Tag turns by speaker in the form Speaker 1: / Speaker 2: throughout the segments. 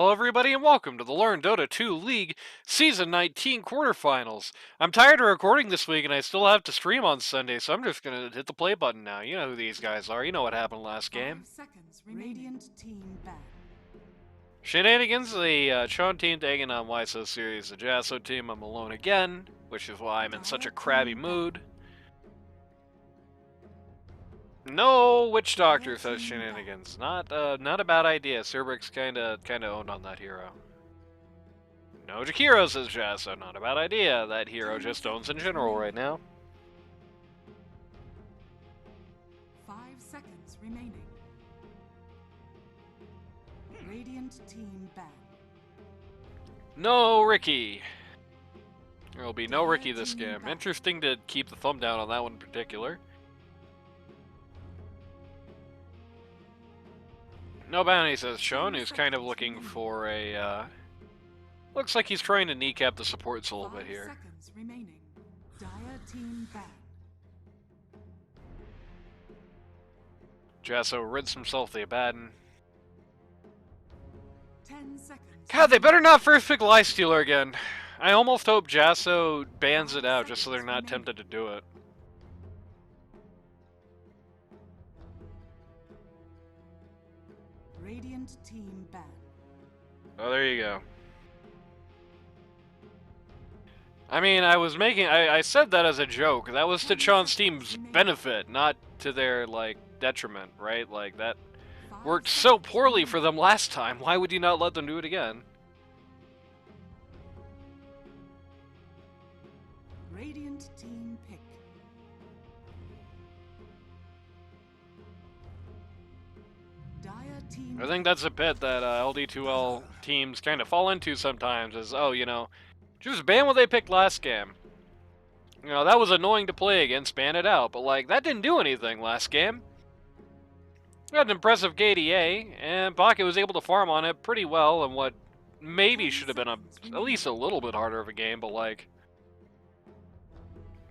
Speaker 1: Hello everybody and welcome to the Learn Dota 2 League Season 19 Quarterfinals. I'm tired of recording this week and I still have to stream on Sunday, so I'm just gonna hit the play button now. You know who these guys are, you know what happened last game.
Speaker 2: 5 seconds Radiant team back.
Speaker 1: Shenanigans, the Chon team taking on YSO series, the Jaso team. I'm alone again, which is why I'm in such a crabby mood. No Witch Doctor, says Shenanigans. Not a bad idea. Cerberix kinda owned on that hero. No Jakiro, says Jaso. Not a bad idea. That hero just owns in general right now.
Speaker 2: 5 seconds remaining. Radiant team back.
Speaker 1: No Ricky. There will be no Ricky this game. Interesting to keep the thumb down on that one in particular. No bounty, says Chon, who's kind of looking for a, looks like he's trying to kneecap the supports a little bit here.
Speaker 2: 5 seconds remaining. Dire team back.
Speaker 1: Jaso rids himself of the Abaddon.
Speaker 2: 10 seconds.
Speaker 1: God, they better not first pick Lifestealer again. I almost hope Jaso bans it out just so they're not tempted to do it.
Speaker 2: Radiant team back.
Speaker 1: Oh, there you go. I mean, I said that as a joke. That was to Chon's team's benefit, not to their, like, detriment, right? Like, that worked so poorly for them last time. Why would you not let them do it again?
Speaker 2: Radiant team pick. Dire team.
Speaker 1: I think that's a pit that LD2L teams kind of fall into sometimes is, oh, you know, just ban what they picked last game. You know, that was annoying to play against, ban it out, but, like, that didn't do anything last game. We had an impressive KDA, and Pocket was able to farm on it pretty well in what maybe should have been at least a little bit harder of a game, but, like,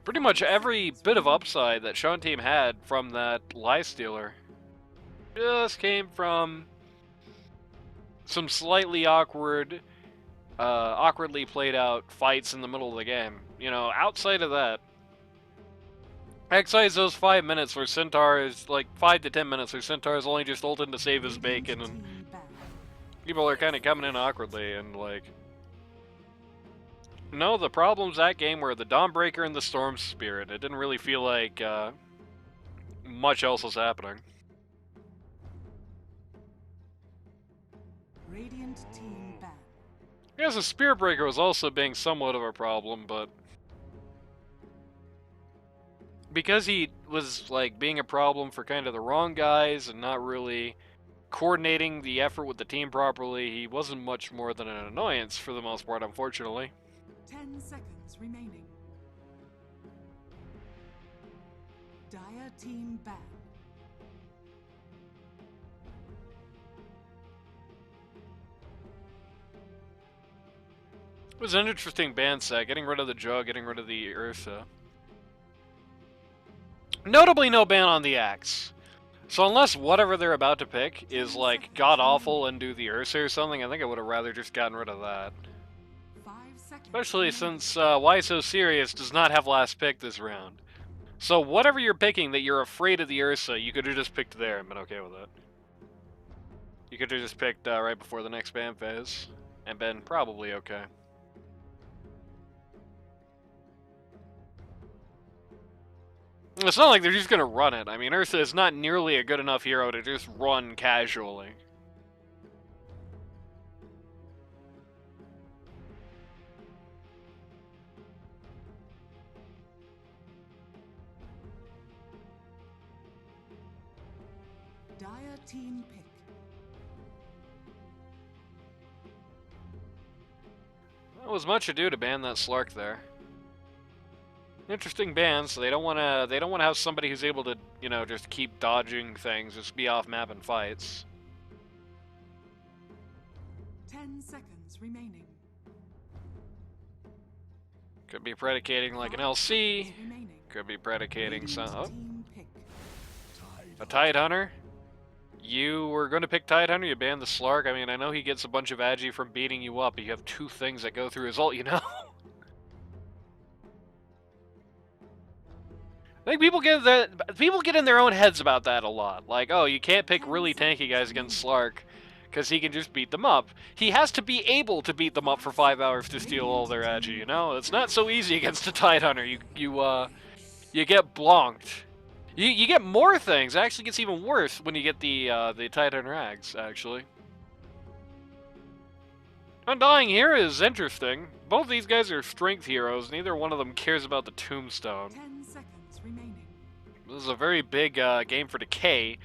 Speaker 1: pretty much every bit of upside that Chon team had from that Lifestealer just came from some slightly awkwardly played out fights in the middle of the game. You know, outside of that, excise those 5 minutes where Centaur is, like, 5 to 10 minutes where Centaur is only just ulted to save his bacon, and people are kind of coming in awkwardly, and, like, no, the problems that game were the Dawnbreaker and the Storm Spirit. It didn't really feel like much else was happening.
Speaker 2: Radiant team back.
Speaker 1: Yes, the Spirit Breaker was also being somewhat of a problem, but because he was, like, being a problem for kind of the wrong guys and not really coordinating the effort with the team properly, he wasn't much more than an annoyance for the most part, unfortunately.
Speaker 2: 10 seconds remaining. Dire team back.
Speaker 1: It was an interesting ban set, getting rid of the Jug, getting rid of the Ursa. Notably no ban on the Axe. So unless whatever they're about to pick is, like, god-awful and do the Ursa or something, I think I would have rather just gotten rid of that.
Speaker 2: 5 seconds.
Speaker 1: Especially since Why So Serious does not have last pick this round. So whatever you're picking that you're afraid of the Ursa, you could have just picked there and been okay with it. You could have just picked right before the next ban phase and been probably okay. It's not like they're just gonna run it. I mean, Ursa is not nearly a good enough hero to just run casually.
Speaker 2: Dire team pick.
Speaker 1: That was much ado to ban that Slark there. Interesting ban, so they don't want to have somebody who's able to, you know, just keep dodging things, just be off map in fights.
Speaker 2: 10 seconds remaining.
Speaker 1: Could be predicating like an LC. Could be predicating some... Oh, a Tide Hunter? You were going to pick Tidehunter, you banned the Slark. I mean, I know he gets a bunch of agi from beating you up, but you have 2 things that go through his ult, you know? I think people get in their own heads about that a lot. Like, oh, you can't pick really tanky guys against Slark because he can just beat them up. He has to be able to beat them up for 5 hours to steal all their agi, you know? It's not so easy against a Tidehunter. You get blonked. You get more things. It actually gets even worse when you get the Tidehunter Ags, actually. Undying here is interesting. Both these guys are strength heroes. Neither one of them cares about the tombstone.
Speaker 2: 10 seconds remaining.
Speaker 1: This is a very big game for Decay,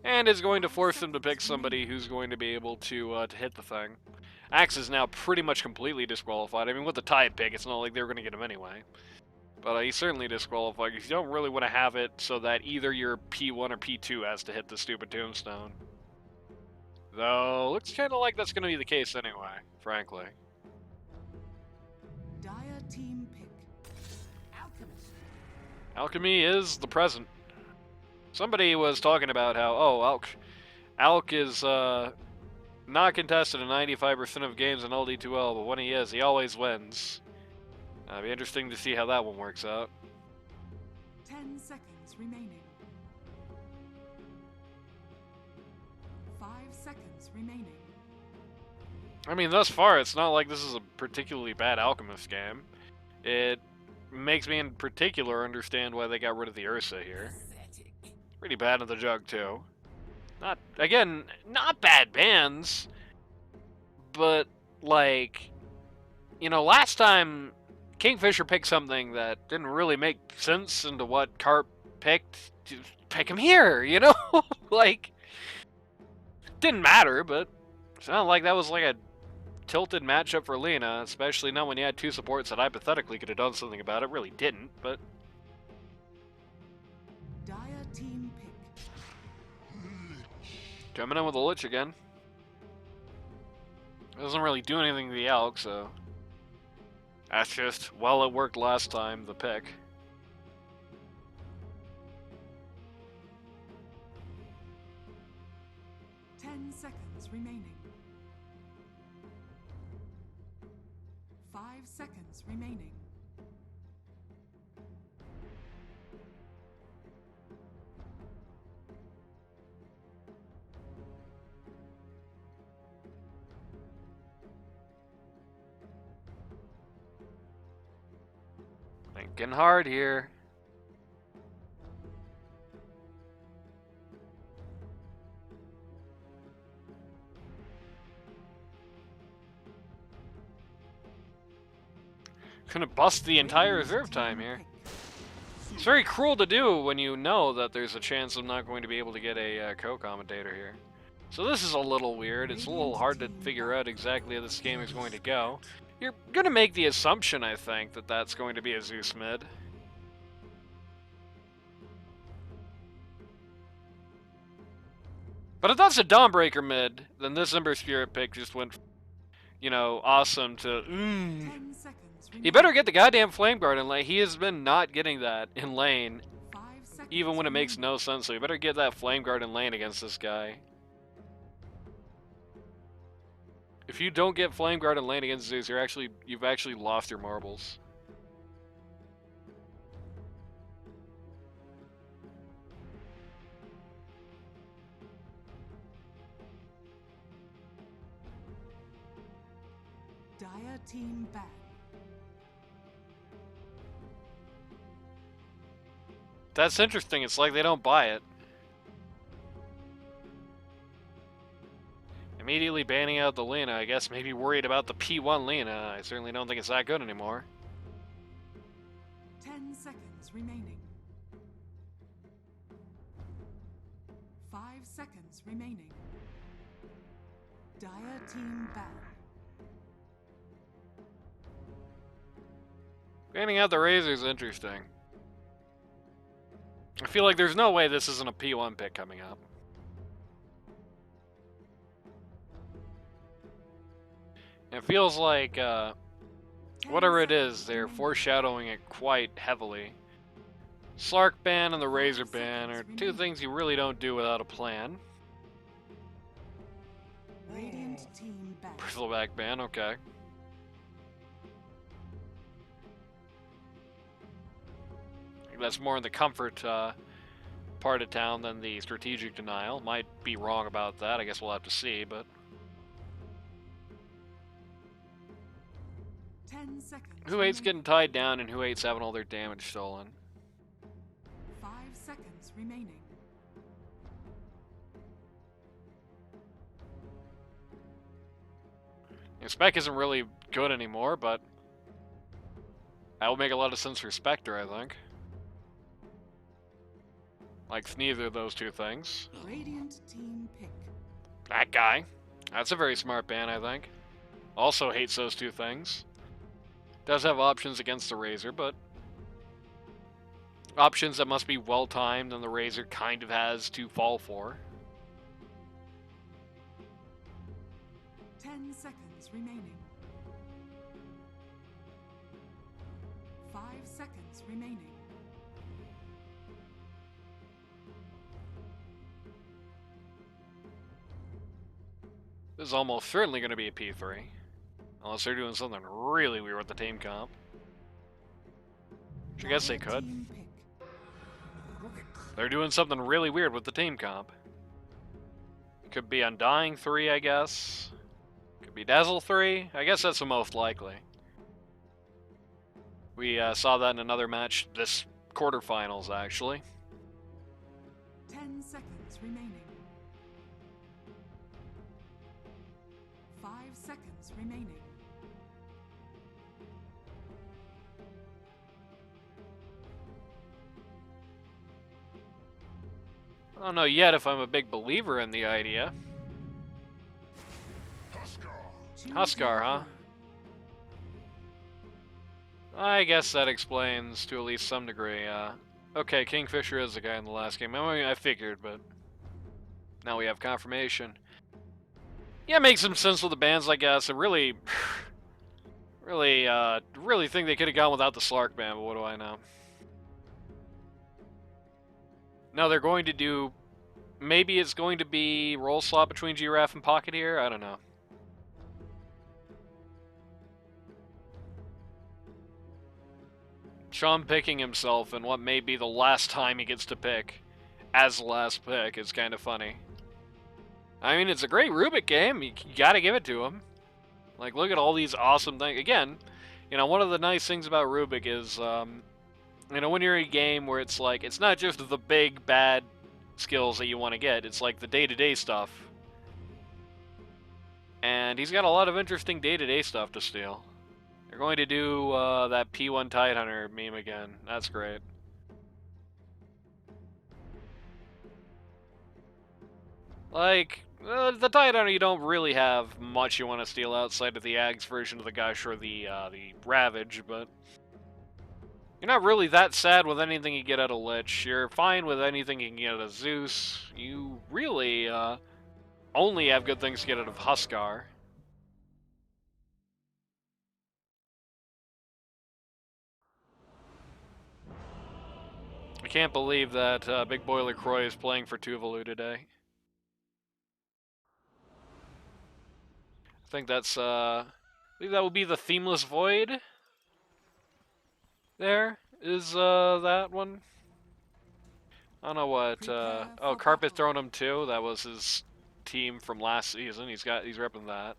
Speaker 1: and is going to force them to pick somebody who's going to be able to hit the thing. Axe is now pretty much completely disqualified. I mean, with the Tide pick, it's not like they're going to get him anyway. But he's certainly disqualified because you don't really want to have it so that either your P1 or P2 has to hit the stupid tombstone. Though, looks kind of like that's going to be the case anyway, frankly.
Speaker 2: Dire team pick.
Speaker 1: Alchemy is the present. Somebody was talking about how, oh, Alk is not contested in 95% of games in LD2L, but when he is, he always wins. It'll be interesting to see how that one works out.
Speaker 2: 10 seconds remaining. 5 seconds remaining.
Speaker 1: I mean, thus far, it's not like this is a particularly bad Alchemist game. It makes me in particular understand why they got rid of the Ursa here. Pretty bad in the Jug, too. Not bad bans, but, like, you know, last time Kingfisher picked something that didn't really make sense into what Carp picked. Just pick him here, you know? Like, didn't matter, but it's not like that was like a tilted matchup for Lena, especially not when you had 2 supports that hypothetically could have done something about it. Really didn't, but...
Speaker 2: Dire team pick.
Speaker 1: Coming in with a Lich again. Doesn't really do anything to the Elk, so... That's just, well, it worked last time, the pick.
Speaker 2: Seconds remaining. 5 seconds remaining.
Speaker 1: Thinking hard here. Gonna bust the entire reserve time here. It's very cruel to do when you know that there's a chance I'm not going to be able to get a co-commentator here. So this is a little weird. It's a little hard to figure out exactly how this game is going to go. You're gonna make the assumption, I think, that that's going to be a Zeus mid. But if that's a Dawnbreaker mid, then this Ember Spirit pick just went, you know, awesome to...
Speaker 2: 10 seconds
Speaker 1: He better get the goddamn Flame Guard in lane. He has been not getting that in lane,
Speaker 2: 5 seconds
Speaker 1: even when it makes
Speaker 2: remaining.
Speaker 1: no sense. So you better get that Flame Guard in lane against this guy. If you don't get Flame Guard in lane against Zeus, you've actually lost your marbles.
Speaker 2: Dire team ban.
Speaker 1: That's interesting. It's like they don't buy it. Immediately banning out the Lena. I guess maybe worried about the P1 Lena. I certainly don't think it's that good anymore.
Speaker 2: 10 seconds remaining. 5 seconds remaining. Dire team ban.
Speaker 1: Banning out the Razor is interesting. I feel like there's no way this isn't a P1 pick coming up. It feels like, whatever it is, they're foreshadowing it quite heavily. Slark ban and the Razor ban are 2 things you really don't do without a plan. Throwback ban, okay. That's more in the comfort part of town than the strategic denial. Might be wrong about that. I guess we'll have to see, but
Speaker 2: 10 seconds.
Speaker 1: who hates getting tied down and who hates having all their damage stolen?
Speaker 2: 5 seconds remaining.
Speaker 1: Spec isn't really good anymore, but that would make a lot of sense for Spectre, I think. Likes neither of those two things.
Speaker 2: Radiant team pick.
Speaker 1: That guy. That's a very smart ban, I think. Also hates those two things. Does have options against the Razor, but options that must be well-timed and the Razor kind of has to fall for.
Speaker 2: 10 seconds remaining. 5 seconds remaining.
Speaker 1: This is almost certainly going to be a P3. Unless they're doing something really weird with the team comp. Which I guess they could.
Speaker 2: Team pick.
Speaker 1: They're doing something really weird with the team comp. Could be Undying 3, I guess. Could be Dazzle 3. I guess that's the most likely. We saw that in another match this quarterfinals, actually.
Speaker 2: 10 seconds remaining. 5 seconds remaining.
Speaker 1: I don't know yet if I'm a big believer in the idea. Huskar, huh? I guess that explains to at least some degree. Okay, Kingfisher is the guy in the last game. I mean, I figured, but now we have confirmation. Yeah, it makes some sense with the bans, I guess. I really think they could have gone without the Slark ban, but what do I know? No, they're going to do... Maybe it's going to be roll swap between Giraffe and Pocket here? I don't know. Chon picking himself in what may be the last time he gets to pick as the last pick is kind of funny. I mean, it's a great Rubik game. You gotta give it to him. Like, look at all these awesome things. Again, you know, one of the nice things about Rubik is, you know, when you're in a game where it's like, it's not just the big, bad skills that you want to get. It's like the day-to-day stuff. And he's got a lot of interesting day-to-day stuff to steal. They're going to do that P1 Tidehunter meme again. That's great. Like, the Tidehunter, you don't really have much you want to steal outside of the Ags version of the Gush or the Ravage, but you're not really that sad with anything you get out of Lich. You're fine with anything you can get out of Zeus. You really only have good things to get out of Huskar. I can't believe that Big Boy LaCroix is playing for Tuvalu today. I think that's, I believe that would be the Themeless Void. There is that one. I don't know what, oh, Carpet Throne him too. That was his team from last season. He's repping that.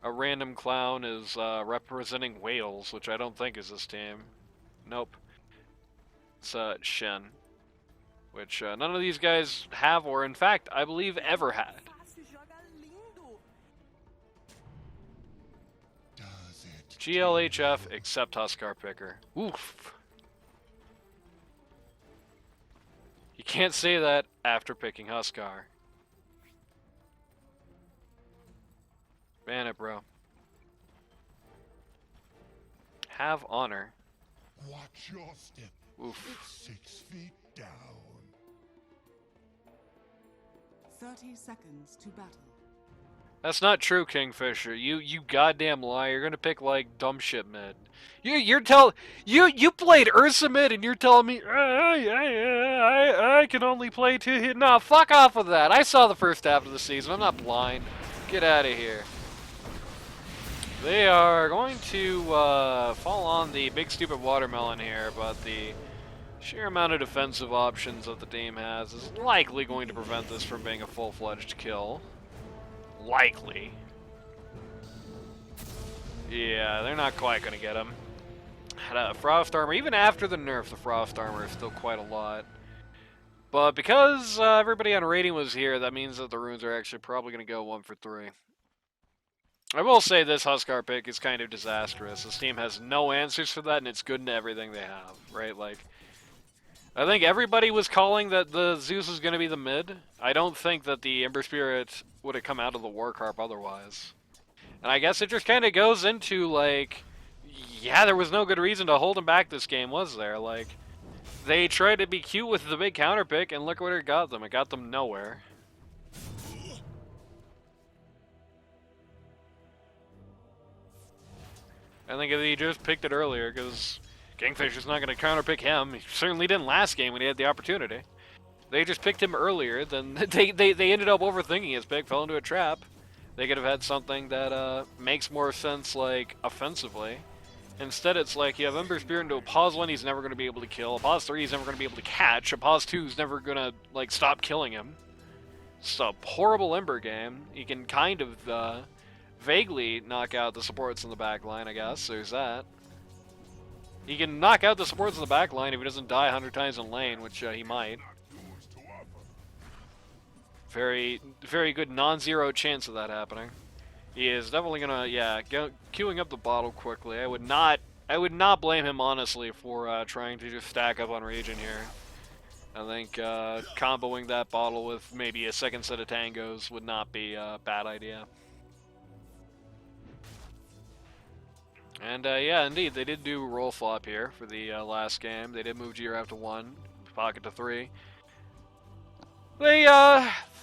Speaker 1: A random clown is representing Wales, which I don't think is his team. Nope. It's Shen, which none of these guys have, or in fact, I believe ever had. GLHF except Huskar Picker. Oof. You can't say that after picking Huskar. Ban it, bro. Have honor.
Speaker 3: Watch your step.
Speaker 1: Oof.
Speaker 3: It's 6 feet down.
Speaker 2: 30 seconds to battle.
Speaker 1: That's not true, Kingfisher. You goddamn lie. You're gonna pick like dumb shit mid. You played Ursa mid and you're telling me I can only play two hit. Nah, fuck off with that. I saw the first half of the season. I'm not blind. Get out of here. They are going to fall on the big stupid watermelon here, but the sheer amount of defensive options that the team has is likely going to prevent this from being a full-fledged kill. Likely. Yeah, they're not quite going to get him. Frost Armor, even after the nerf, the Frost Armor is still quite a lot. But because everybody on rating was here, that means that the runes are actually probably going to go 1 for 3. I will say this Huskar pick is kind of disastrous. This team has no answers for that, and it's good in everything they have, right? Like, I think everybody was calling that the Zeus was going to be the mid. I don't think that the Ember Spirit would have come out of the War Carp otherwise. And I guess it just kind of goes into, like, yeah, there was no good reason to hold him back this game, was there? Like, they tried to be cute with the big counter pick, and look what it got them. It got them nowhere. I think if he just picked it earlier, because Kingfisher's not going to counterpick him. He certainly didn't last game when he had the opportunity. They just picked him earlier, then they ended up overthinking his pick, fell into a trap. They could have had something that makes more sense, like, offensively. Instead, it's like you have Ember Spirit into a pause 1 he's never going to be able to kill, a pause 3 he's never going to be able to catch, a pause 2 is never going to, like, stop killing him. It's a horrible Ember game. You can kind of vaguely knock out the supports in the back line, I guess. There's that. He can knock out the supports in the back line if he doesn't die 100 times in lane, which he might. Very, very good non-zero chance of that happening. He is definitely gonna, yeah, queuing up the bottle quickly. I would not blame him honestly for trying to just stack up on Regen here. I think comboing that bottle with maybe a second set of tangos would not be a bad idea. And yeah, indeed, they did do roll flop here for the last game. They did move Giraffe to 1, Pocket to 3.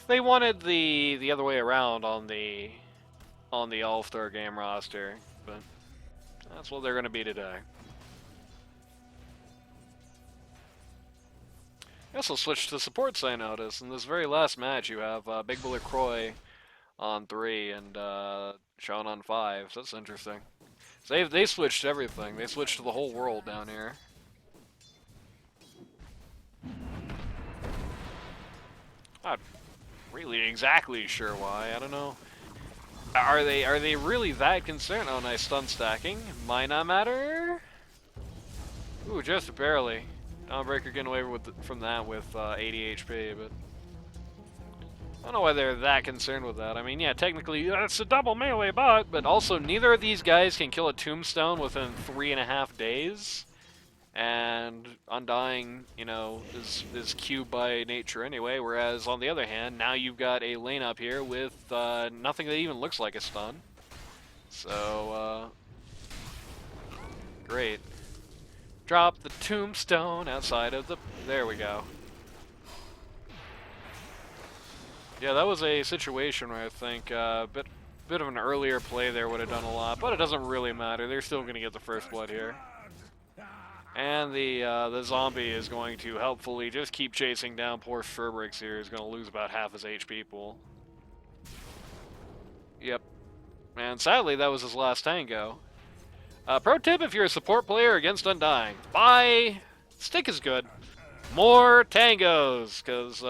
Speaker 1: They wanted the other way around on the All-Star game roster, but that's what they're going to be today. I also switched to supports, I noticed. In this very last match, you have Big Bullet Croy on 3 and Chon on 5, so that's interesting. So they switched everything. They switched to the whole world down here. Not really exactly sure why. I don't know. Are they really that concerned? Oh, nice stun stacking. Might not matter. Ooh, just barely. Dawnbreaker getting away from that with 80 HP, but I don't know why they're that concerned with that. I mean, yeah, technically that's a double melee bot, but also neither of these guys can kill a tombstone within 3.5 days. And Undying, you know, is Q by nature anyway, whereas on the other hand, now you've got a lane up here with nothing that even looks like a stun. So, great. Drop the tombstone outside of the... There we go. Yeah, that was a situation where I think a bit of an earlier play there would have done a lot, but it doesn't really matter. They're still going to get the first blood here. And the zombie is going to helpfully just keep chasing down poor Sherbricks here. He's going to lose about half his HP pool. Yep. And sadly, that was his last tango. Pro tip if you're a support player against Undying. Buy... Stick is good. More tangos, because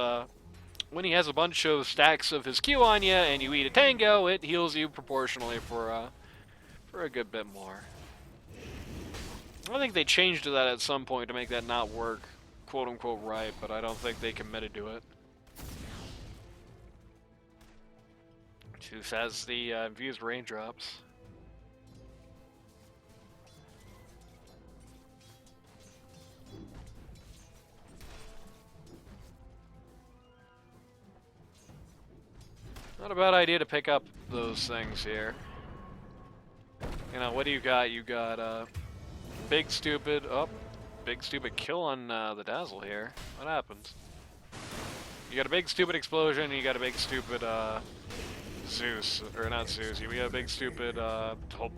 Speaker 1: when he has a bunch of stacks of his Q on you and you eat a tango, it heals you proportionally for a good bit more. I think they changed to that at some point to make that not work, quote-unquote, right, but I don't think they committed to it. Juice has the infused raindrops. Not a bad idea to pick up those things here. You know, what do you got? You got, big stupid kill on the Dazzle here. What happens? You got a big stupid explosion, and you got a big stupid Zeus, or not Zeus, we got a big stupid,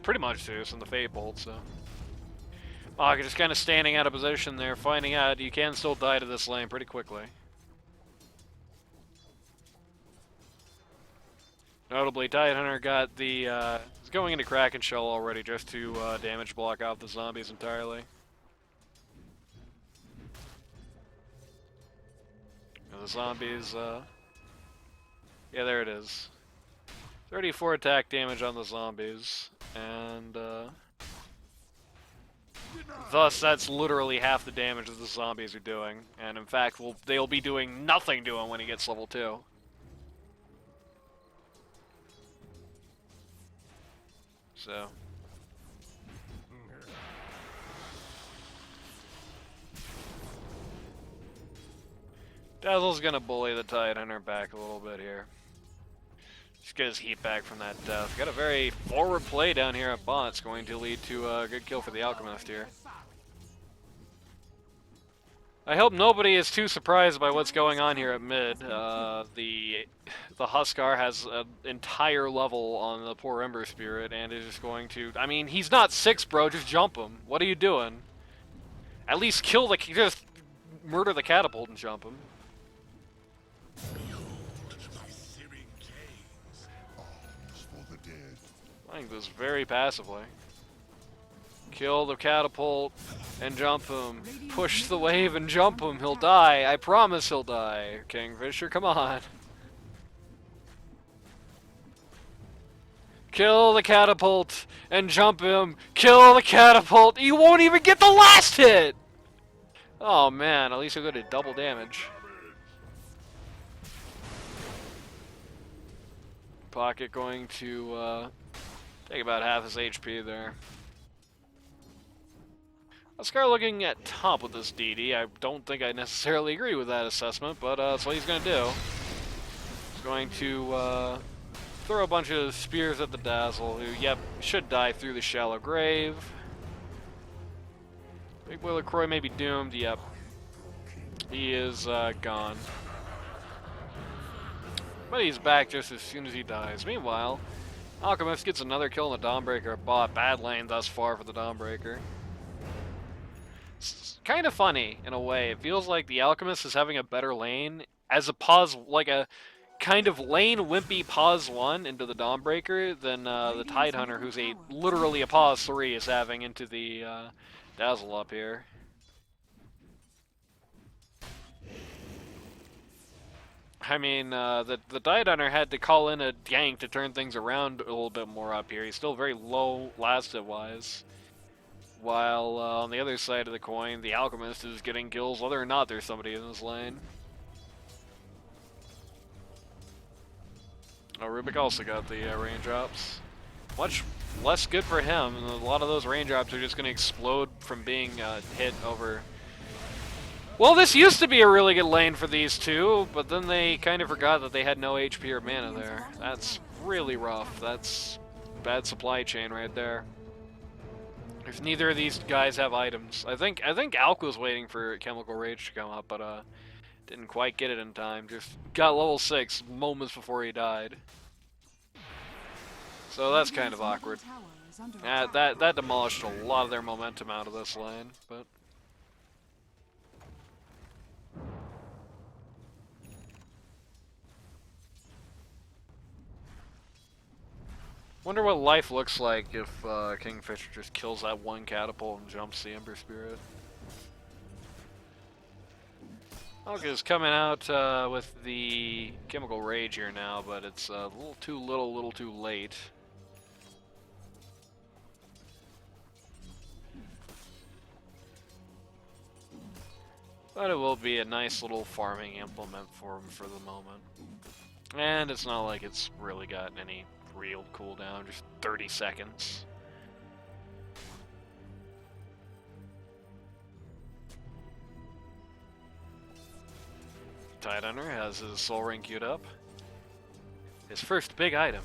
Speaker 1: pretty much Zeus in the Fate Bolt, so. Oh, just kind of standing out of position there, finding out you can still die to this lane pretty quickly. Notably, Tidehunter got the, he's going into Kraken Shell already just to damage block out the zombies entirely. And the zombies, yeah, there it is. 34 attack damage on the zombies, and thus that's literally half the damage that the zombies are doing, and in fact they'll be doing nothing to him when he gets level 2. So Dazzle's gonna bully the Tidehunter back a little bit here. Just get his heat back from that death. Got a very forward play down here at bot. It's going to lead to a good kill for the Alchemist here. I hope nobody is too surprised by what's going on here at mid. The Huskar has an entire level on the poor Ember Spirit and is just going to... I mean, he's not 6, bro. Just jump him. What are you doing? At least kill the... Just murder the catapult and jump him. Playing this very passively. Kill the catapult and jump him. Push the wave and jump him. He'll die. I promise he'll die. Kingfisher, come on. Kill the catapult and jump him. Kill the catapult. You won't even get the last hit. Oh man, at least he'll go to double damage. Pocket going to take about half his HP there. Huskar looking at top with this DD. I don't think I necessarily agree with that assessment, but that's what he's going to do. He's going to throw a bunch of spears at the Dazzle, who, yep, should die through the shallow grave. Big Boy LaCroix may be doomed, yep. He is gone. But he's back just as soon as he dies. Meanwhile, Alchemist gets another kill on the Dawnbreaker bot. Bad lane thus far for the Dawnbreaker. It's kind of funny, in a way. It feels like the Alchemist is having a better lane as a pause, like a kind of lane wimpy pause 1 into the Dawnbreaker than the Tidehunter, who's literally a pause 3, is having into the Dazzle up here. I mean, the Tidehunter had to call in a gank to turn things around a little bit more up here. He's still very low last hit-wise. While on the other side of the coin, the Alchemist is getting kills whether or not there's somebody in this lane. Oh, Rubik also got the raindrops. Much less good for him. A lot of those raindrops are just going to explode from being hit over... Well, this used to be a really good lane for these two, but then they kind of forgot that they had no HP or mana there. That's really rough. That's bad supply chain right there. If neither of these guys have items. I think Alk was waiting for Chemical Rage to come up, but didn't quite get it in time. Just got level 6 moments before he died. So that's kind of awkward. That demolished a lot of their momentum out of this lane, but... Wonder what life looks like if Kingfisher just kills that one catapult and jumps the Ember Spirit. Hulk is coming out with the Chemical Rage here now, but it's a little too late. But it will be a nice little farming implement for him for the moment. And it's not like it's really got any real cooldown, just 30 seconds. Tidehunter has his Soul Ring queued up. His first big item.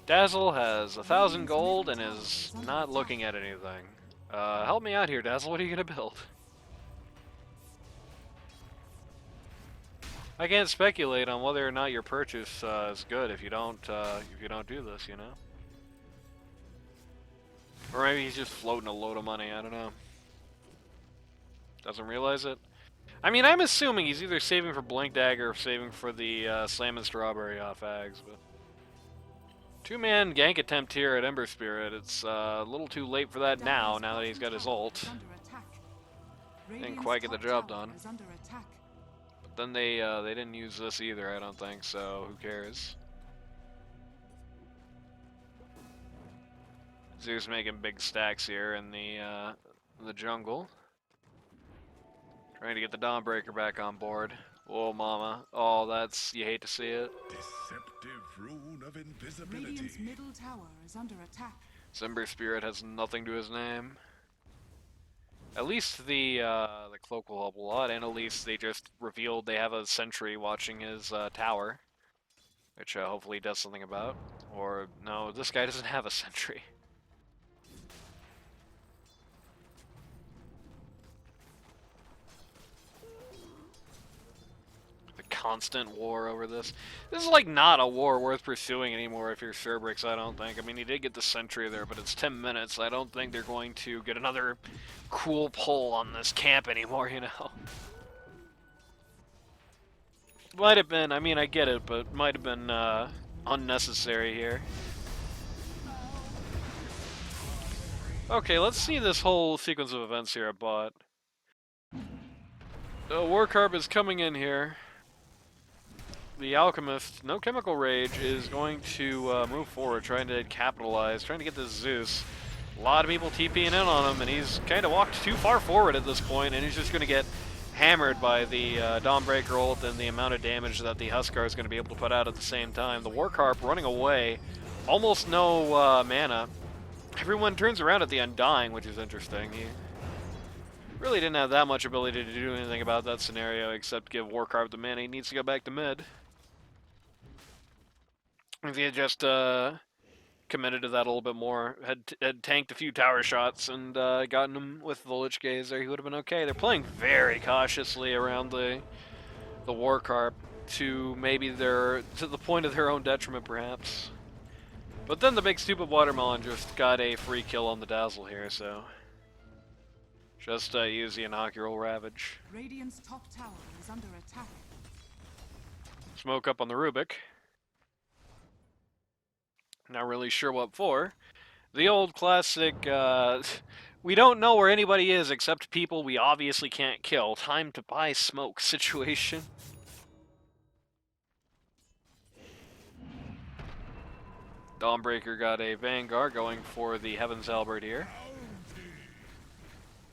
Speaker 1: Dazzle has 1,000 gold and is not looking at anything. Help me out here, Dazzle. What are you gonna build? I can't speculate on whether or not your purchase is good if you don't do this, you know. Or maybe he's just floating a load of money. I don't know. Doesn't realize it. I mean, I'm assuming he's either saving for Blink Dagger or saving for the Slam and Strawberry off Ags, but... Two-man gank attempt here at Ember Spirit. It's a little too late for that now that he's got his ult. Didn't quite get the job done. But then they didn't use this either, I don't think, so who cares? Zeus making big stacks here in the jungle. Trying to get the Dawnbreaker back on board. Oh, mama. Oh, that's... you hate to see it.
Speaker 3: Deceptive rune of invisibility.
Speaker 2: Radiant's middle tower is under attack.
Speaker 1: Ember Spirit has nothing to his name. At least the cloak will help a lot, and at least they just revealed they have a sentry watching his tower, which hopefully he does something about. Or, no, this guy doesn't have a sentry. Constant war over this. This is like not a war worth pursuing anymore if you're Sherbricks, I don't think. I mean, he did get the sentry there, but it's 10 minutes. I don't think they're going to get another cool pull on this camp anymore, you know. Might have been, I mean, I get it, but might have been unnecessary here. Okay, let's see this whole sequence of events here I bought. The Warcarb is coming in here. The Alchemist, no Chemical Rage, is going to move forward, trying to capitalize, trying to get this Zeus. A lot of people TPing in on him, and he's kind of walked too far forward at this point, and he's just going to get hammered by the Dawnbreaker ult and the amount of damage that the Huskar is going to be able to put out at the same time. The Warcarp running away, almost no mana. Everyone turns around at the Undying, which is interesting. He really didn't have that much ability to do anything about that scenario except give Warcarp the mana he needs to go back to mid. If he had just committed to that a little bit more, had tanked a few tower shots and gotten him with the Lich Gaze there, he would have been okay. They're playing very cautiously around the Warcarp to maybe to the point of their own detriment, perhaps. But then the big stupid Watermelon just got a free kill on the Dazzle here, so just use the inaugural Ravage.
Speaker 2: Radiant's top tower is under attack.
Speaker 1: Smoke up on the Rubik. Not really sure what for. The old classic, we don't know where anybody is except people we obviously can't kill. Time to buy smoke situation. Dawnbreaker got a Vanguard going for the Heaven's Halberd here.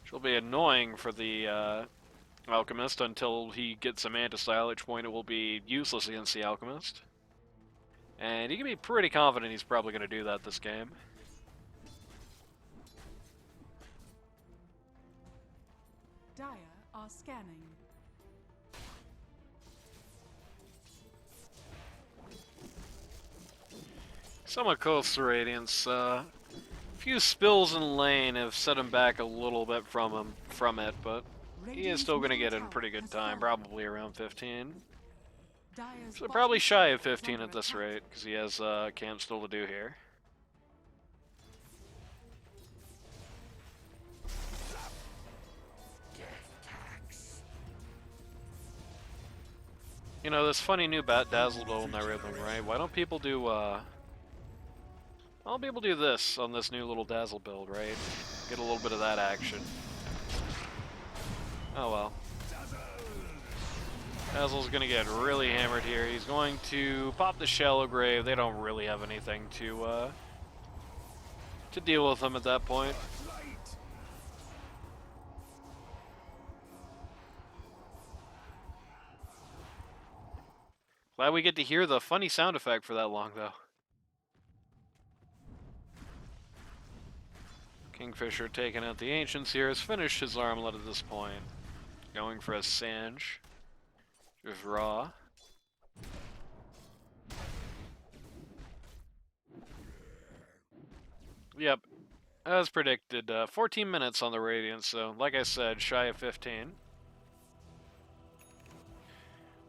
Speaker 1: Which will be annoying for the Alchemist until he gets a Manta-Style, at which point it will be useless against the Alchemist. And you can be pretty confident he's probably going to do that this game.
Speaker 2: Dire are scanning.
Speaker 1: Somewhat close to Radiance. Few spills in lane have set him back a little bit from it, but he is still going to get in pretty good time, probably around 15. So probably shy of 15 at this rate, because he has camp still to do here. You know, this funny new Dazzle build and everything, right? Why don't people do this on this new little Dazzle build, right? Get a little bit of that action. Oh well. Dazzle's gonna get really hammered here. He's going to pop the Shallow Grave. They don't really have anything to deal with him at that point. Glad we get to hear the funny sound effect for that long, though. Kingfisher taking out the Ancients here has finished his armlet at this point. Going for a Sange. Just raw. Yep, as predicted, 14 minutes on the Radiance, so like I said, shy of 15.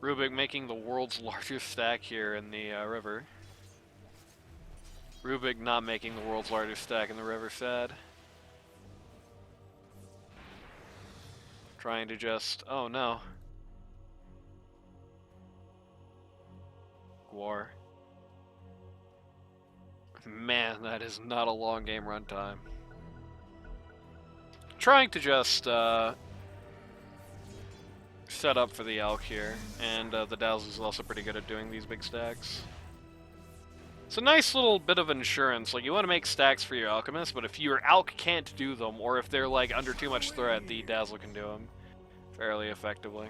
Speaker 1: Rubik making the world's largest stack here in the river. Rubik not making the world's largest stack in the river, sad. Trying to just... oh no. War. Man, that is not a long game runtime. Trying to just set up for the Alk here, and the Dazzle is also pretty good at doing these big stacks. It's a nice little bit of insurance. Like, you want to make stacks for your Alchemist, but if your Alk can't do them, or if they're like under too much threat, the Dazzle can do them fairly effectively.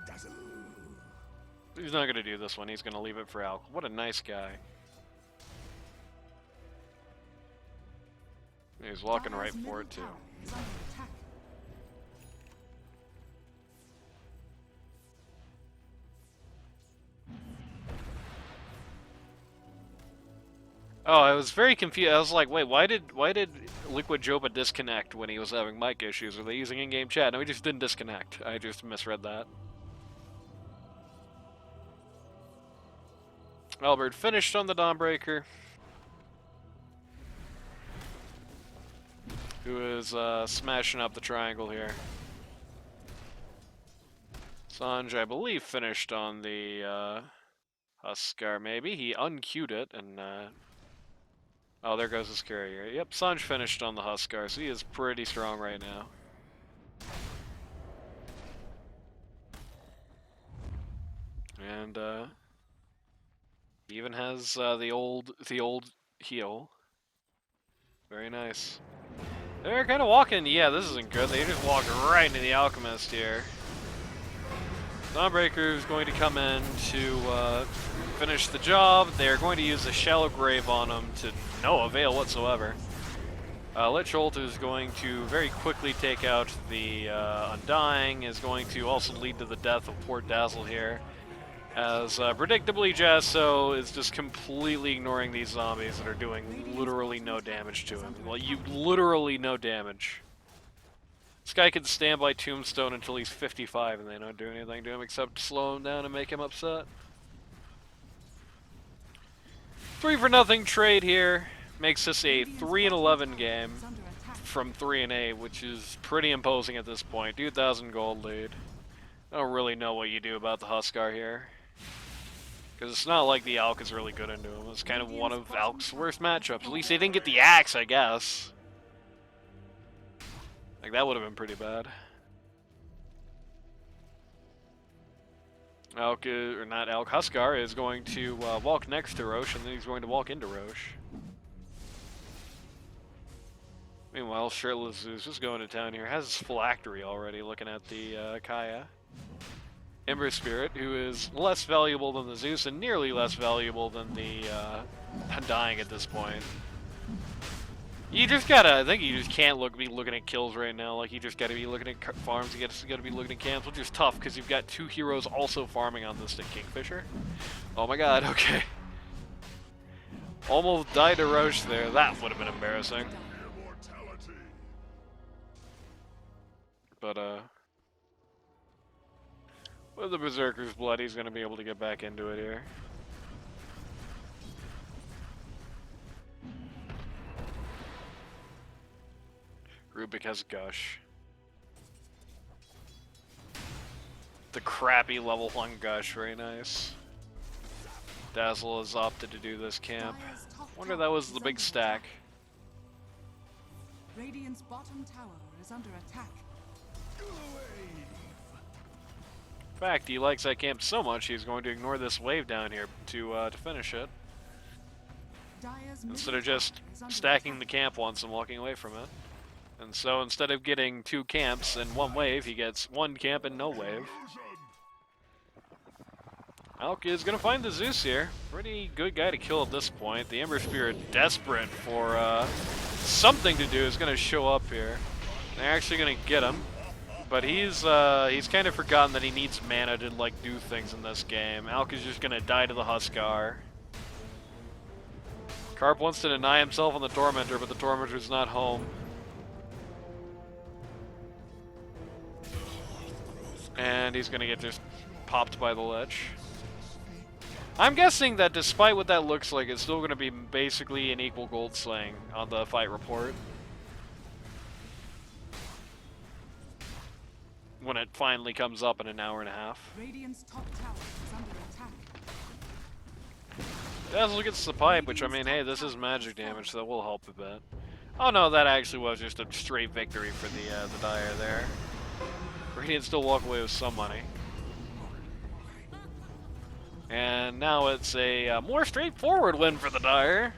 Speaker 3: Dazzle.
Speaker 1: He's not going to do this one. He's going to leave it for Alk. What a nice guy. He's walking right for it, too. Oh, I was very confused. I was like, wait, why did Liquid Joba disconnect when he was having mic issues? Were they using in-game chat? No, he just didn't disconnect. I just misread that. Albert finished on the Dawnbreaker, who is smashing up the triangle here. Sanj, I believe, finished on the Huskar, maybe. He unqueued it, and oh, there goes his carrier. Yep, Sanj finished on the Huskar, so he is pretty strong right now. And he even has the old heal. Very nice. They're kind of walking. Yeah, this isn't good. They just walked right into the Alchemist here. Dawnbreaker is going to come in to finish the job. They're going to use a Shallow Grave on him to no avail whatsoever. Lich Ult is going to very quickly take out the Undying, is going to also lead to the death of poor Dazzle here. As predictably, Jaso is just completely ignoring these zombies that are doing literally no damage to him. Well, literally no damage. This guy can stand by Tombstone until he's 55 and they don't do anything to him except slow him down and make him upset. 3-for-0 trade here makes this a 3-11 game from 3-8, which is pretty imposing at this point. 2,000 gold lead. I don't really know what you do about the Huskar here, because it's not like the Alk is really good into him. It's kind of one of Alk's worst matchups. At least they didn't get the axe, I guess. Like, that would have been pretty bad. Alk, or not Alk, Huskar is going to walk next to Roche, and then he's going to walk into Roche. Meanwhile, Shirtless Zeus is going to town here. Has his phylactery already, looking at the Kaya. Ember Spirit, who is less valuable than the Zeus and nearly less valuable than the Undying at this point. You just gotta, I think you just can't be looking at kills right now. Like, you just gotta be looking at farms, you gotta be looking at camps, which is tough because you've got two heroes also farming on this Kingfisher. Oh my god, okay. Almost died to Roche there. That would have been embarrassing. But, with the Berserker's blood, he's going to be able to get back into it here. Rubik has Gush. The crappy level 1 Gush, very nice. Dazzle has opted to do this camp. Wonder that was the big stack.
Speaker 2: Radiant's bottom tower is under attack.
Speaker 1: In fact, he likes that camp so much he's going to ignore this wave down here to finish it. Instead of just stacking the camp once and walking away from it. And so instead of getting 2 camps in 1 wave, he gets 1 camp and no wave. Alk is going to find the Zeus here. Pretty good guy to kill at this point. The Ember Spirit, desperate for something to do, is going to show up here. They're actually going to get him. But he's kind of forgotten that he needs mana to like do things in this game. Alk is just gonna die to the Huskar. Carp wants to deny himself on the Tormentor, but the Tormentor's not home. And he's gonna get just popped by the lich. I'm guessing that despite what that looks like, it's still gonna be basically an equal gold slaying on the fight report. When it finally comes up in an hour and a half.
Speaker 2: Radiant's top tower is under attack.
Speaker 1: Dazzle gets the pipe, which I mean, hey, this is magic damage, so that will help a bit. Oh no, that actually was just a straight victory for the Dire there. Radiant still walk away with some money. And now it's a more straightforward win for the Dire,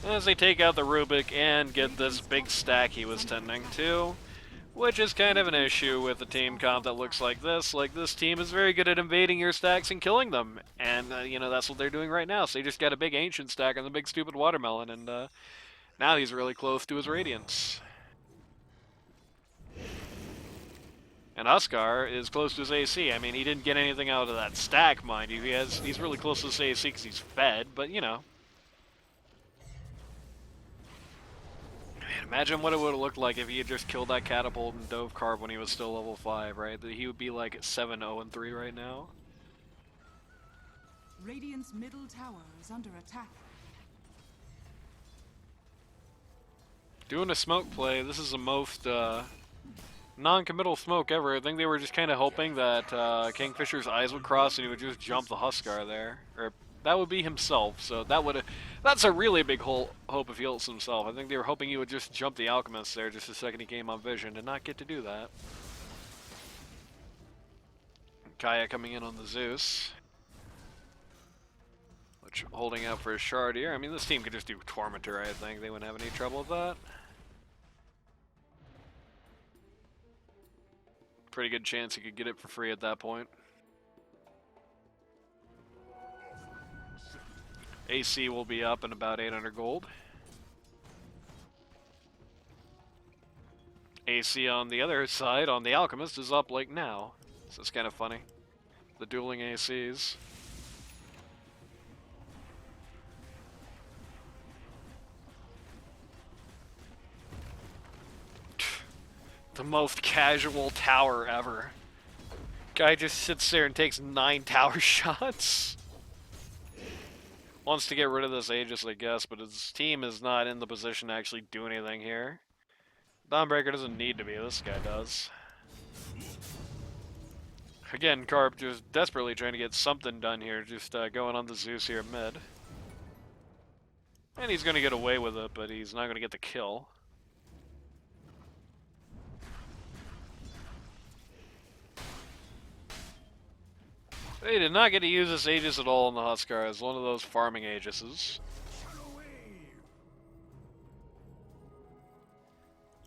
Speaker 1: as they take out the Rubik and get this big stack he was tending to, which is kind of an issue with a team comp that looks like this. Like, this team is very good at invading your stacks and killing them, and, you know, that's what they're doing right now. So they just got a big Ancient stack on the big stupid Watermelon, and now he's really close to his Radiance. And Huskar is close to his AC. I mean, he didn't get anything out of that stack, mind you. He's really close to his AC because he's fed, but, you know. Man, imagine what it would have looked like if he had just killed that Catapult and Dove Carb when he was still level 5, right? That he would be like 7-0-3 right now.
Speaker 2: Radiant's middle tower is under attack.
Speaker 1: Doing a smoke play, this is the most non-committal smoke ever. I think they were just kind of hoping that Kingfisher's eyes would cross and he would just jump the Huskar there. Or that would be himself, so that's a really big hope if he ults himself. I think they were hoping he would just jump the Alchemist there just the second he came on vision and not get to do that. Kaya coming in on the Zeus. Which, holding out for his shard here. I mean, this team could just do Tormentor, I think. They wouldn't have any trouble with that. Pretty good chance he could get it for free at that point. AC will be up in about 800 gold. AC on the other side, on the Alchemist, is up like now. So it's kind of funny. The dueling ACs. The most casual tower ever. Guy just sits there and takes 9 tower shots. Wants to get rid of this Aegis, I guess, but his team is not in the position to actually do anything here. Dawnbreaker doesn't need to be, this guy does. Again, Carp just desperately trying to get something done here, just going on the Zeus here mid. And he's going to get away with it, but he's not going to get the kill. They did not get to use this Aegis at all in the Huskar as one of those farming Aegises.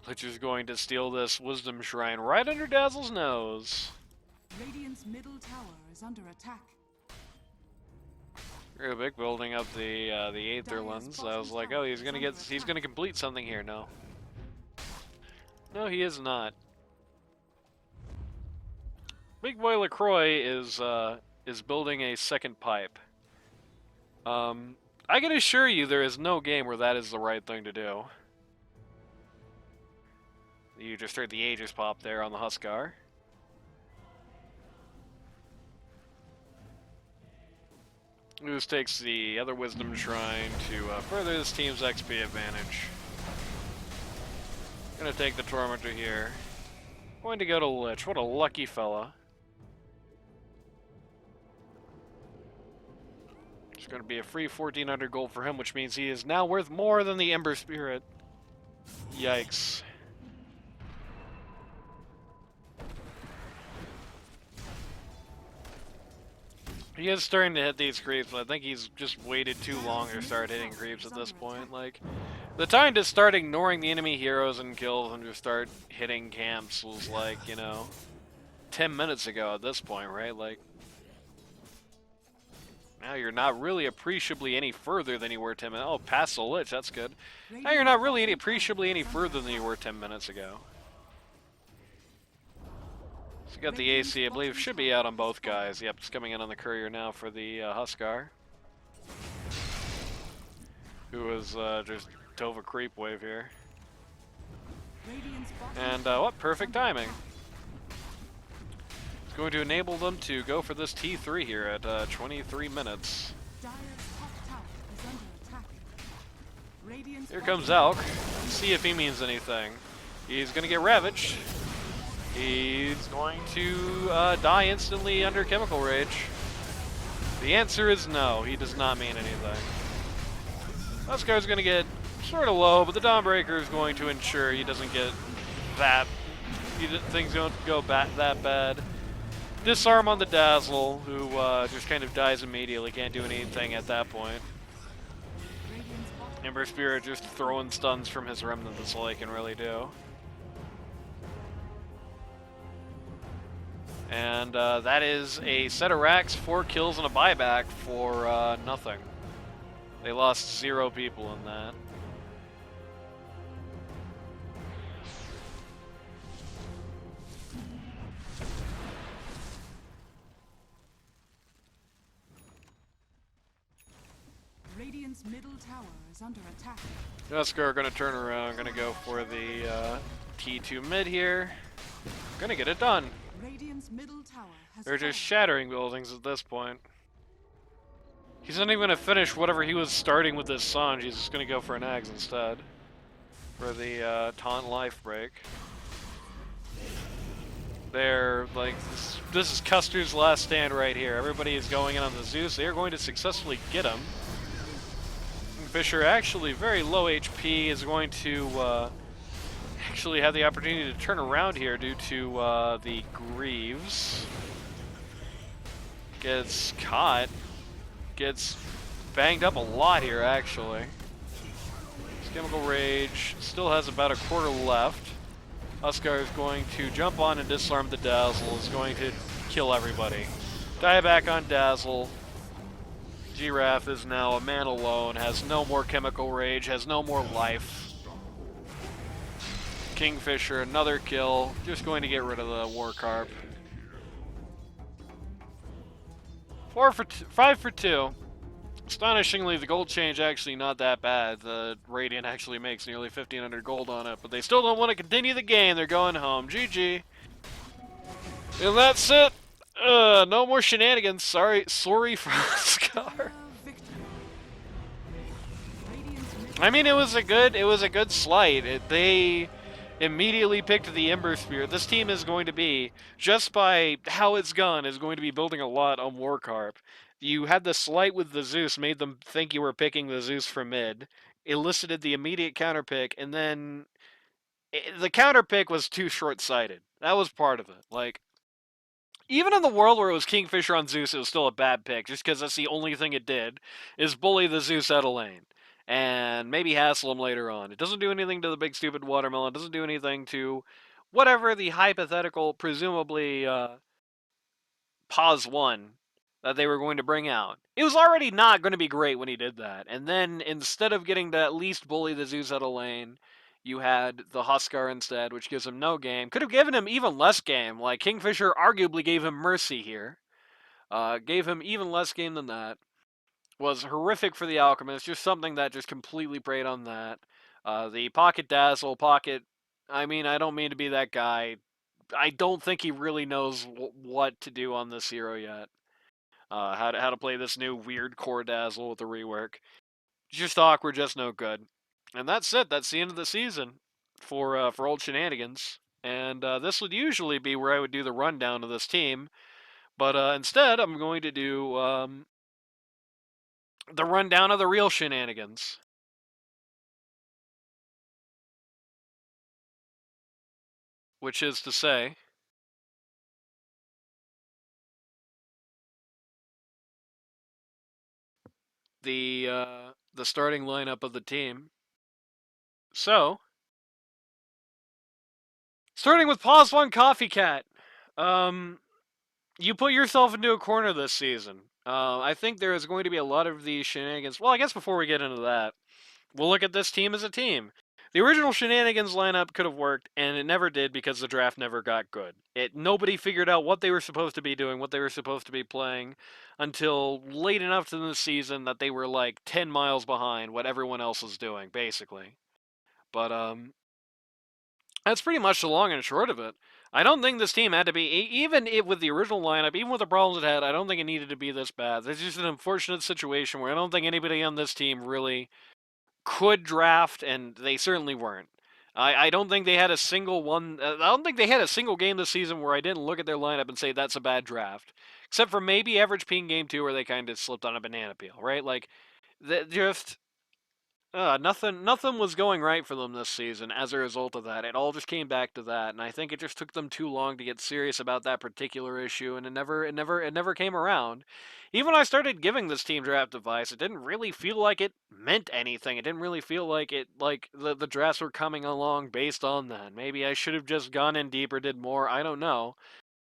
Speaker 1: Which is going to steal this Wisdom Shrine right under Dazzle's nose.
Speaker 2: Radiant's middle tower is under attack.
Speaker 1: Rubik building up the Aether Lens. I was like, oh, he's gonna complete something here. No. No, he is not. Big Boy LaCroix is building a second pipe. I can assure you there is no game where that is the right thing to do. You just heard the Aegis pop there on the Huskar. This takes the other Wisdom Shrine to further this team's XP advantage. Gonna take the Tormentor here. Going to go to Lich. What a lucky fella. It's going to be a free 1400 gold for him, which means he is now worth more than the Ember Spirit. Yikes. He is starting to hit these creeps, but I think he's just waited too long to start hitting creeps at this point. Like, the time to start ignoring the enemy heroes and kills and just start hitting camps was like, you know, 10 minutes ago at this point, right? Like, now you're not really appreciably any further than you were 10 minutes. Oh, past the Lich, that's good. Now you're not really appreciably any further than you were 10 minutes ago. So you got the AC, I believe, should be out on both guys. Yep, it's coming in on the courier now for the Huskar. Who is just dove a creep wave here. And what perfect timing. going to enable them to go for this T3 here at 23 minutes.
Speaker 2: Dire's top tower is under attack. Radiant's
Speaker 1: Here
Speaker 2: bottom
Speaker 1: comes Alk. Let's see if he means anything. He's going to get ravaged. He's going to die instantly under Chemical Rage. The answer is no, he does not mean anything. Huskar is going to get sort of low, but the Dawnbreaker is going to ensure he doesn't get that. Things don't go that bad. Disarm on the Dazzle, who just kind of dies immediately, can't do anything at that point.
Speaker 2: Radiant's bottom
Speaker 1: Ember Spirit just throwing stuns from his Remnant, that's all he can really do. And that is a set of racks, 4 kills, and a buyback for nothing. They lost 0 people in that.
Speaker 2: Radiant's middle tower is under attack.
Speaker 1: Huskar gonna turn around, gonna go for the T2 mid here. Gonna get it done.
Speaker 2: Radiant's middle tower has
Speaker 1: They're just
Speaker 2: fallen.
Speaker 1: shattering buildings at this point. He's not even gonna finish whatever he was starting with this Sanj. He's just gonna go for an Ags instead. For the taunt life break. They're like, this is Custer's last stand right here. Everybody is going in on the Zeus. They are going to successfully get him. Fisher, actually very low HP, is going to actually have the opportunity to turn around here due to the Greaves. Gets caught. Gets banged up a lot here, actually. Chemical Rage still has about a quarter left. Huskar is going to jump on and disarm the Dazzle, is going to kill everybody. Die back on Dazzle. Giraffe is now a man alone, has no more Chemical Rage, has no more life. Kingfisher, another kill, just going to get rid of the War Carp. 5 for 2. Astonishingly, the gold change actually not that bad. The Radiant actually makes nearly 1,500 gold on it, but they still don't want to continue the game. They're going home. GG. And that's it. No more shenanigans. Sorry for Scar.
Speaker 2: Victory. Radiant's middle
Speaker 1: I mean, it was a good slight. They immediately picked the Ember Spear. This team is going to be, just by how it's gone, is going to be building a lot on Warcarp. You had the slight with the Zeus, made them think you were picking the Zeus for mid, elicited the immediate counter pick, and then the counter pick was too short-sighted. That was part of it. Like, even in the world where it was Kingfisher on Zeus, it was still a bad pick, just because that's the only thing it did, is bully the Zeus out of lane. And maybe hassle him later on. It doesn't do anything to the big stupid watermelon. It doesn't do anything to whatever the hypothetical, presumably, pause 1 that they were going to bring out. It was already not going to be great when he did that. And then, instead of getting to at least bully the Zeus out of lane, you had the Huskar instead, which gives him no game. Could have given him even less game. Like, Kingfisher arguably gave him mercy here. Gave him even less game than that. Was horrific for the Alchemist. Just something that just completely preyed on that. The Pocket Dazzle, I mean, I don't mean to be that guy. I don't think he really knows what to do on this hero yet. How to play this new weird core Dazzle with the rework. Just awkward, just no good. And that's it. That's the end of the season for old Shenanigans. And this would usually be where I would do the rundown of this team. But instead, I'm going to do the rundown of the real Shenanigans. Which is to say, the starting lineup of the team. So, starting with Pause One Coffee Cat. You put yourself into a corner this season. I think there is going to be a lot of these shenanigans. Well, I guess before we get into that, we'll look at this team as a team. The original Shenanigans lineup could have worked, and it never did because the draft never got good. Nobody figured out what they were supposed to be doing, what they were supposed to be playing, until late enough in the season that they were like 10 miles behind what everyone else was doing, basically. But that's pretty much the long and short of it. I don't think this team had to be, even if with the original lineup, even with the problems it had, I don't think it needed to be this bad. It's just an unfortunate situation where I don't think anybody on this team really could draft, and they certainly weren't. I don't think they had a single one. I don't think they had a single game this season where I didn't look at their lineup and say that's a bad draft, except for maybe Average P in Game 2 where they kind of slipped on a banana peel, right? Like, just nothing was going right for them this season as a result of that. It all just came back to that, and I think it just took them too long to get serious about that particular issue, and it never came around. Even when I started giving this team draft advice, it didn't really feel like it meant anything. It didn't really feel like the drafts were coming along based on that. Maybe I should have just gone in deeper, did more. I don't know.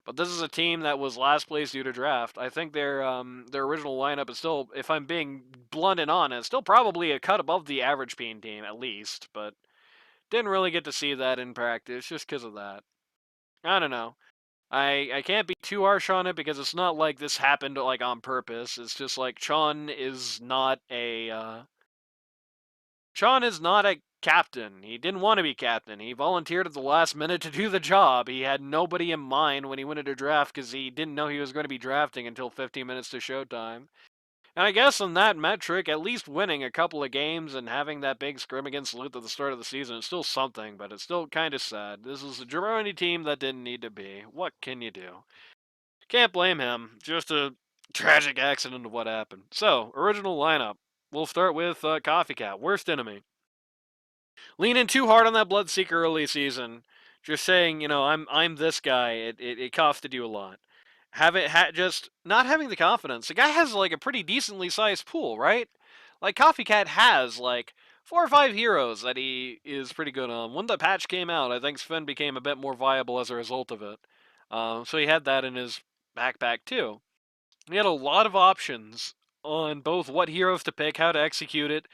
Speaker 1: But this is a team that was last place due to draft. I think their original lineup is still, if I'm being blunt and honest, still probably a cut above the average Peen team at least. But didn't really get to see that in practice just because of that. I don't know. I can't be too harsh on it because it's not like this happened like on purpose. It's just like Chon is not a captain. He didn't want to be captain. He volunteered at the last minute to do the job. He had nobody in mind when he went into draft because he didn't know he was going to be drafting until 15 minutes to showtime. And I guess on that metric, at least winning a couple of games and having that big scrim against Luth at the start of the season is still something, but it's still kind of sad. This is a Germany team that didn't need to be. What can you do? Can't blame him. Just a tragic accident of what happened. So, original lineup. We'll start with Coffee Cat, worst enemy. Leaning too hard on that Bloodseeker early season. Just saying, I'm this guy. It costed you a lot. Just not having the confidence. The guy has like a pretty decently sized pool, right? Like Coffee Cat has like 4 or 5 heroes that he is pretty good on. When the patch came out, I think Sven became a bit more viable as a result of it. So he had that in his backpack too. He had a lot of options on both what heroes to pick, how to execute it,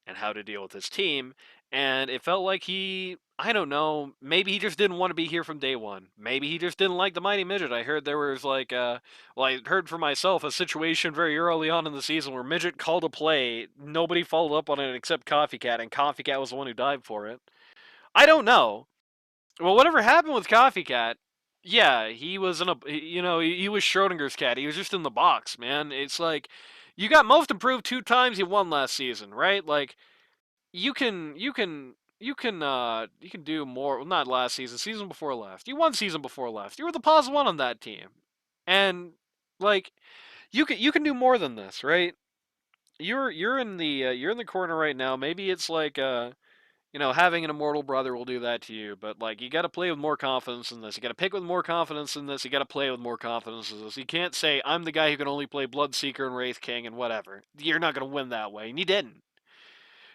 Speaker 1: and how to deal with his team. And it felt like I don't know, maybe he just didn't want to be here from day one. Maybe he just didn't like the Mighty Midget. I heard there was I heard for myself a situation very early on in the season where Midget called a play, nobody followed up on it except Coffee Cat, and Coffee Cat was the one who dived for it. I don't know. Well, whatever happened with Coffee Cat, yeah, he was he was Schrodinger's cat. He was just in the box, man. It's like you got most improved 2 times. You won last season, right? Like you can do more. Well, not last season, season before last. You won season before last. You were the pause one on that team, and like you can do more than this, right? You're in the corner right now. Maybe it's like having an immortal brother will do that to you, but like you got to play with more confidence in this. You got to pick with more confidence in this. You got to play with more confidence in this. You can't say I'm the guy who can only play Bloodseeker and Wraith King and whatever. You're not going to win that way, and you didn't.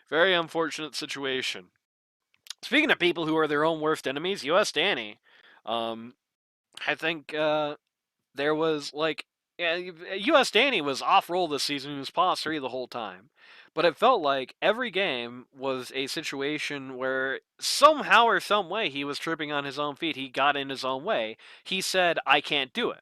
Speaker 1: Very unfortunate situation. Speaking of people who are their own worst enemies, US Danny. Um, I think there was like U.S. Danny was off roll this season. He was pause 3 the whole time, but it felt like every game was a situation where somehow or some way he was tripping on his own feet. He got in his own way. He said, "I can't do it."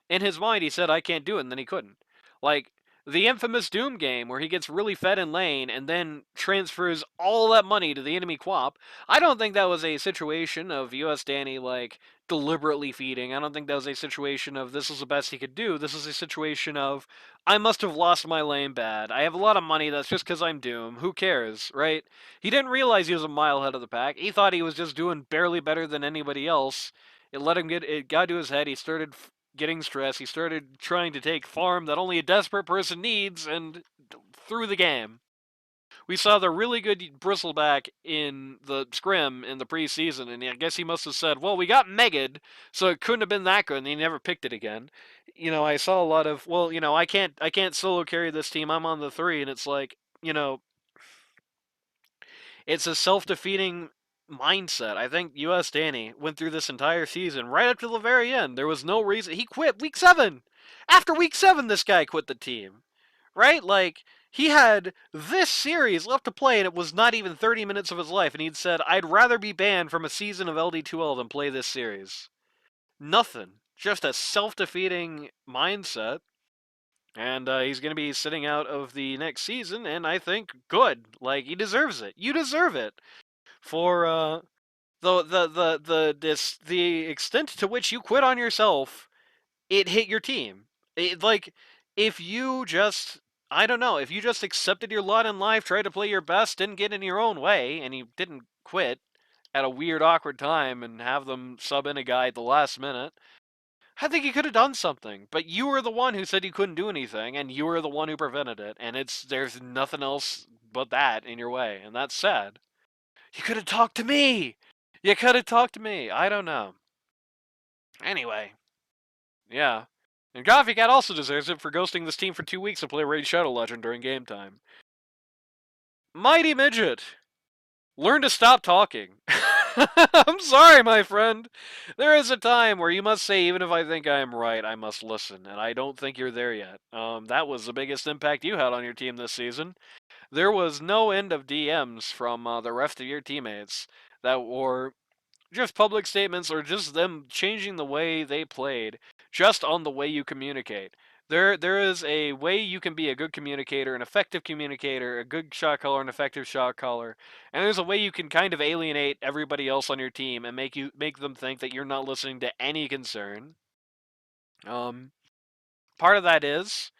Speaker 1: In his mind, he said, "I can't do it," and then he couldn't. Like the infamous Doom game where he gets really fed in lane and then transfers all that money to the enemy quap. I don't think that was a situation of US Danny like deliberately feeding. I don't think that was a situation of this is the best he could do. This is a situation of I must have lost my lane bad. I have a lot of money, that's just because I'm Doom. Who cares, right? He didn't realize he was a mile ahead of the pack. He thought he was just doing barely better than anybody else. It got to his head. He started getting stressed. He started trying to take farm that only a desperate person needs and threw the game. We saw the really good Bristleback in the scrim in the preseason, and I guess he must have said, well, we got Megad, so it couldn't have been that good, and he never picked it again. I saw a lot of, I can't solo carry this team, I'm on the 3, and it's like, it's a self-defeating mindset. I think US Danny went through this entire season right up to the very end. There was no reason. He quit week 7. After week 7, this guy quit the team. Right? Like, he had this series left to play, and it was not even 30 minutes of his life, and he'd said, I'd rather be banned from a season of LD2L than play this series. Nothing. Just a self-defeating mindset. And he's going to be sitting out of the next season, and I think good. Like, he deserves it. You deserve it. For the extent to which you quit on yourself, it hit your team. Like, if you just, I don't know, if you just accepted your lot in life, tried to play your best, didn't get in your own way, and you didn't quit at a weird, awkward time and have them sub in a guy at the last minute, I think you could have done something. But you were the one who said you couldn't do anything, and you were the one who prevented it, and there's nothing else but that in your way, and that's sad. You could have talked to me! You could have talked to me! I don't know. Anyway, yeah. And Coffee Cat also deserves it for ghosting this team for 2 weeks to play Raid Shadow Legend during game time. Mighty Midget! Learn to stop talking. I'm sorry, my friend. There is a time where you must say, even if I think I am right, I must listen, and I don't think you're there yet. That was the biggest impact you had on your team this season. There was no end of DMs from the rest of your teammates that were just public statements or just them changing the way they played just on the way you communicate. There is a way you can be a good communicator, an effective communicator, a good shot caller, an effective shot caller, and there's a way you can kind of alienate everybody else on your team and make them think that you're not listening to any concern. Part of that is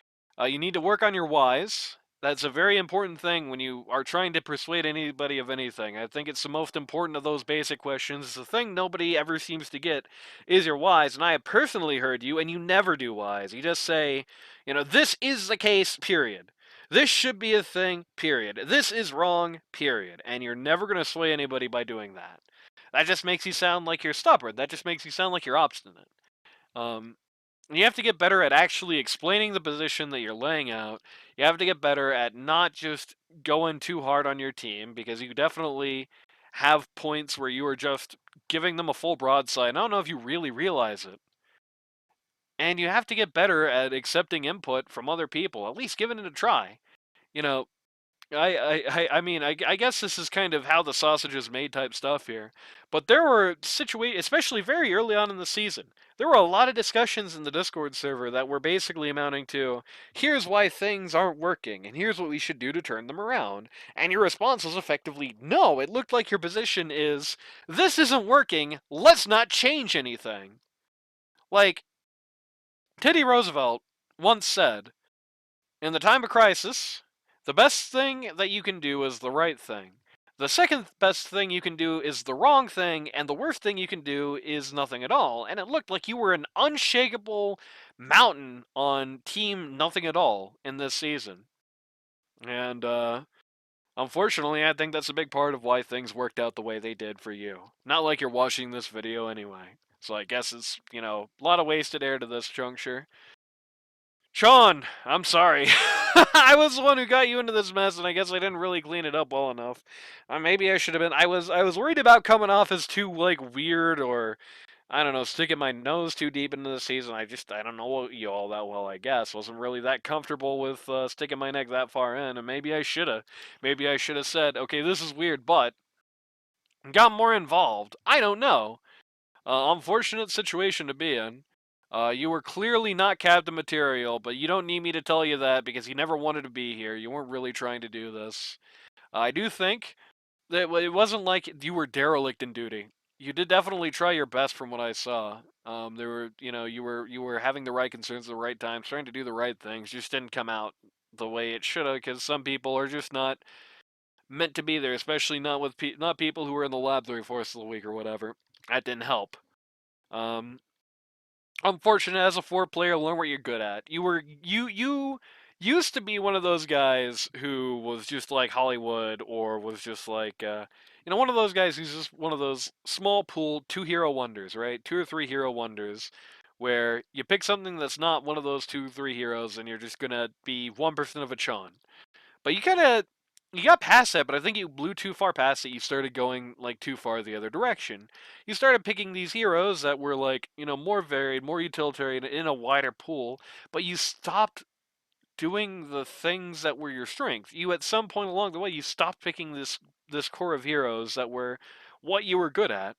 Speaker 1: you need to work on your whys. That's a very important thing when you are trying to persuade anybody of anything. I think it's the most important of those basic questions. The thing nobody ever seems to get is your whys, and I have personally heard you, and you never do whys. You just say, this is the case, period. This should be a thing, period. This is wrong, period. And you're never going to sway anybody by doing that. That just makes you sound like you're stubborn. That just makes you sound like you're obstinate. You have to get better at actually explaining the position that you're laying out. You have to get better at not just going too hard on your team, because you definitely have points where you are just giving them a full broadside. I don't know if you really realize it. And you have to get better at accepting input from other people, at least giving it a try. You know, I guess this is kind of how the sausage is made type stuff here. But there were situations, especially very early on in the season, there were a lot of discussions in the Discord server that were basically amounting to, here's why things aren't working, and here's what we should do to turn them around. And your response was effectively, no, it looked like your position is, this isn't working, let's not change anything. Like, Teddy Roosevelt once said, in the time of crisis, the best thing that you can do is the right thing. The second best thing you can do is the wrong thing, and the worst thing you can do is nothing at all. And it looked like you were an unshakable mountain on team nothing at all in this season. And unfortunately, I think that's a big part of why things worked out the way they did for you. Not like you're watching this video anyway. So I guess it's, a lot of wasted air to this juncture. Chon, I'm sorry. I was the one who got you into this mess, and I guess I didn't really clean it up well enough. Maybe I should have been. I was worried about coming off as too weird, or I don't know, sticking my nose too deep into the season. I don't know you all that well. I guess wasn't really that comfortable with sticking my neck that far in, and maybe I shoulda. Maybe I should have said, okay, this is weird, but got more involved. I don't know. Unfortunate situation to be in. You were clearly not captain material, but you don't need me to tell you that because you never wanted to be here. You weren't really trying to do this. I do think that it wasn't like you were derelict in duty. You did definitely try your best from what I saw. There were, you were having the right concerns at the right times, trying to do the right things. Just didn't come out the way it should have, because some people are just not meant to be there, especially not with not people who were in the lab 3/4 of the week or whatever. That didn't help. Unfortunate as a 4 player, learn what you're good at. You used to be one of those guys who was just like Hollywood, or was just like one of those guys who's just one of those small pool 2 hero wonders, right? 2 or 3 hero wonders, where you pick something that's not one of those 2, 3 heroes, and you're just gonna be 1% of a Chon. But you got past that, but I think you blew too far past it. You started going too far the other direction. You started picking these heroes that were more varied, more utilitarian in a wider pool, but you stopped doing the things that were your strength. You at some point along the way, you stopped picking this core of heroes that were what you were good at,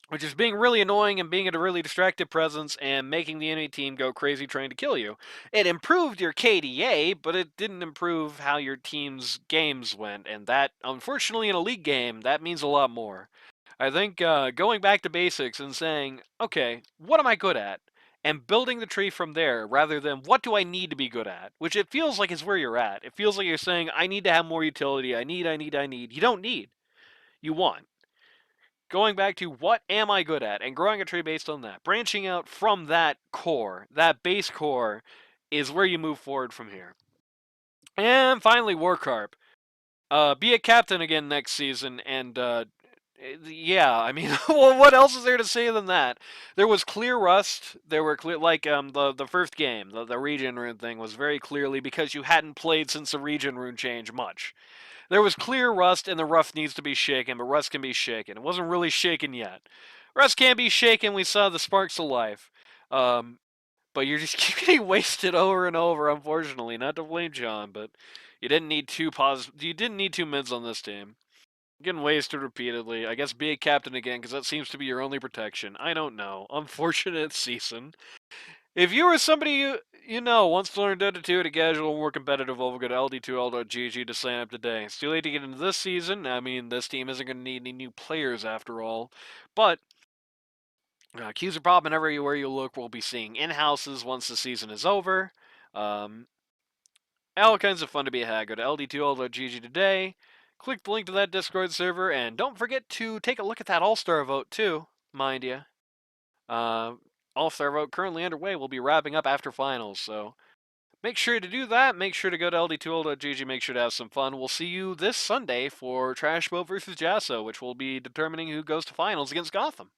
Speaker 1: which is being really annoying and being a really distracted presence and making the enemy team go crazy trying to kill you. It improved your KDA, but it didn't improve how your team's games went, and that, unfortunately, in a league game, that means a lot more. I think going back to basics and saying, okay, what am I good at? And building the tree from there rather than what do I need to be good at? Which it feels like is where you're at. It feels like you're saying, I need to have more utility. I need. You don't need. You want. Going back to what am I good at and growing a tree based on that. Branching out from that core, that base core, is where you move forward from here. And finally, Warcarp. Be a captain again next season, and yeah, I mean, well, what else is there to say than that? There was clear rust. There were clear, like the first game, the region rune thing was very clearly because you hadn't played since the region rune change much. There was clear rust, and the rust needs to be shaken, but rust can be shaken. It wasn't really shaken yet. Rust can't be shaken. We saw the sparks of life. But you're just keep getting wasted over and over, unfortunately. Not to blame Chon, but you didn't need you didn't need two mids on this team. Getting wasted repeatedly. I guess be a captain again, because that seems to be your only protection. I don't know. Unfortunate season. If you were somebody you know wants to learn Dota 2 at a casual, more competitive level, go to ld2l.gg to sign up today. It's too late to get into this season. I mean, this team isn't going to need any new players after all. But queues are popping everywhere you look. We'll be seeing in-houses once the season is over. All kinds of fun to be had. Go to ld2l.gg today. Click the link to that Discord server, and don't forget to take a look at that All-Star vote, too, mind you. All-Star vote currently underway. We'll be wrapping up after finals, so make sure to do that. Make sure to go to ld2l.gg. Make sure to have some fun. We'll see you this Sunday for Trash Boat versus Jaso, which will be determining who goes to finals against Gotham.